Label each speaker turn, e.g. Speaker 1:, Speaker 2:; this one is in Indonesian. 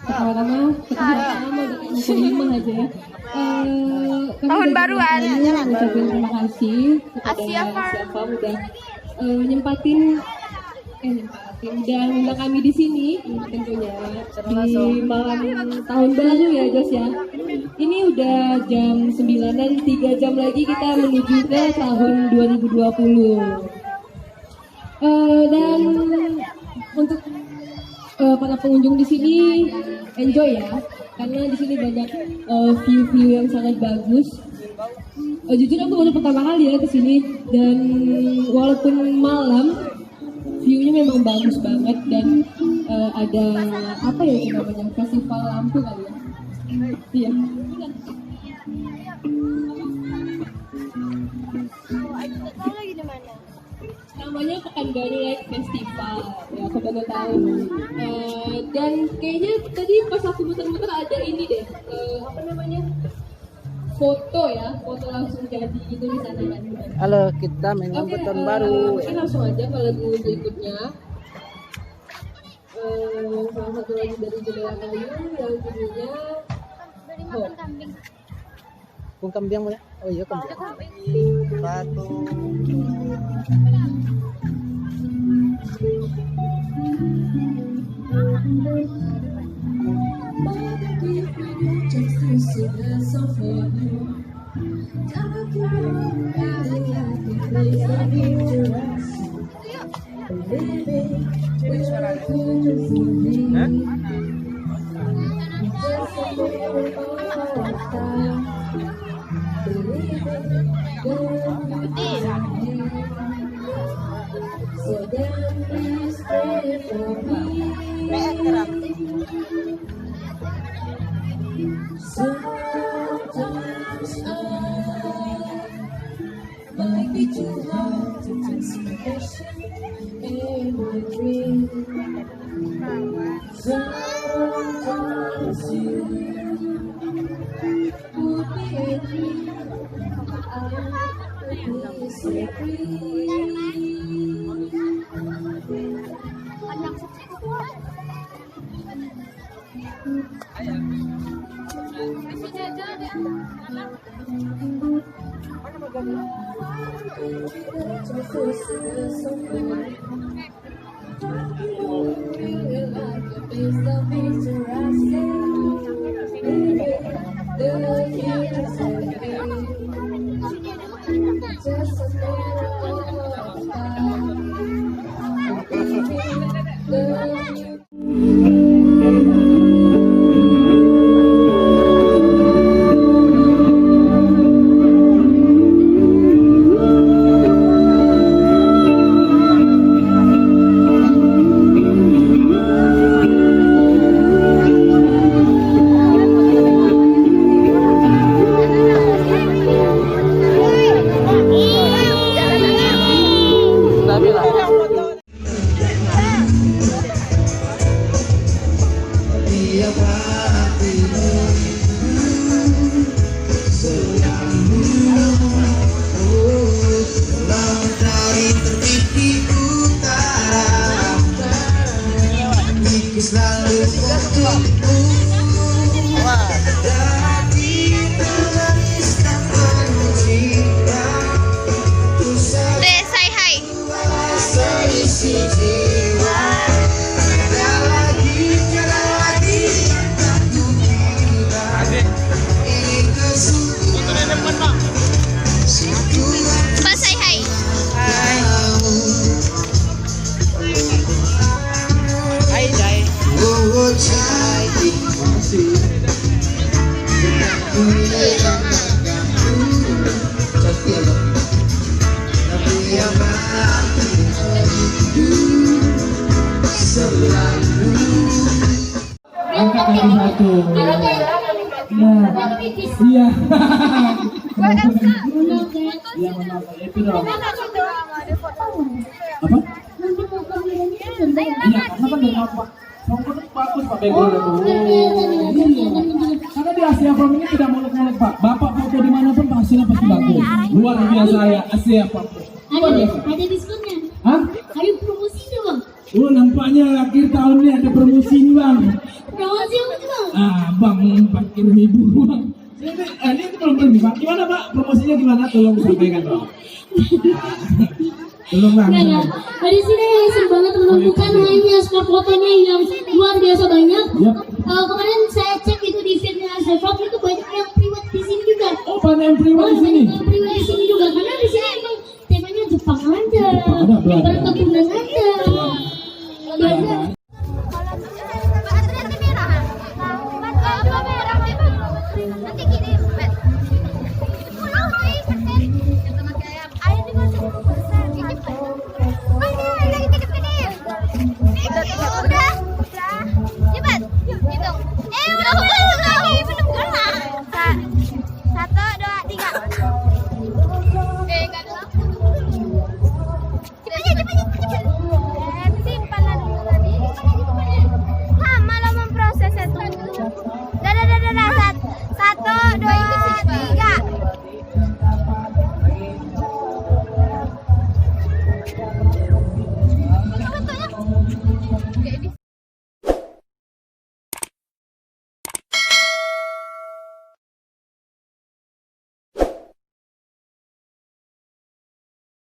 Speaker 1: Pertama-tama kelima aja ya.
Speaker 2: Tahun baruan.
Speaker 1: Ucapin terima kasih kepada siapa udah nyempatin dan undang kami di sini tentunya di malam tahun baru ya Jos ya. Ini udah jam 9 dan 3 jam lagi kita menuju ke tahun 2020. Dan untuk para pengunjung di sini enjoy ya, karena di sini banyak view-view yang sangat bagus. Jujur aku baru pertama kali ya kesini, dan walaupun malam view-nya memang bagus banget, dan ada apa ya itu namanya, festival lampu kali ya. Iya. Namanya Pekanbaru Light Festival ya, aku baru tahu. Dan kayaknya tadi pas aku muter-muter ada ini deh, apa namanya, foto langsung jadi gitu di sana kan.
Speaker 3: Halo, kita menyambut tahun baru.
Speaker 1: Mungkin langsung aja ke lagu berikutnya. Salah satu lagi dari Jendela Kayu yang judulnya
Speaker 3: Kung Kambing mo ya? Oh iya, kambing. Satu.
Speaker 1: Sometimes I might be too hard to expression in my dream. Sometimes you would be angry, I would be so free.
Speaker 4: Angkat kaki satu. Nah, iya. Iya, itu dong. Apa? Iya, karena kan dari Pak. Fotonya bagus Pak Bego tuh. Karena di Asia Prom ini tidak muluk-muluk Pak. Bapak foto dimanapun hasilnya pasti bagus. Luar biasa ya Asia Prom.
Speaker 5: Ada diskonnya.
Speaker 4: Hah?
Speaker 5: Ada promosi dong.
Speaker 4: Nampaknya akhir tahun ini ada promosi nih Bang.
Speaker 5: Promosi apa tuh?
Speaker 4: abang parkir ibu. Ini belum beli Pak. Gimana Pak? Promosinya gimana? Tolong sampaikan Pak. Tolong Bang.
Speaker 5: Nah, di sini seru banget teman-teman, bukan hanya spot fotonya yang luar biasa banyak.
Speaker 4: Yap.
Speaker 5: Kemarin saya cek itu di fitnya Asrafak itu banyak yang priwet di sini juga.
Speaker 4: Oh, banyak yang priwet di sini.
Speaker 5: Banyak yang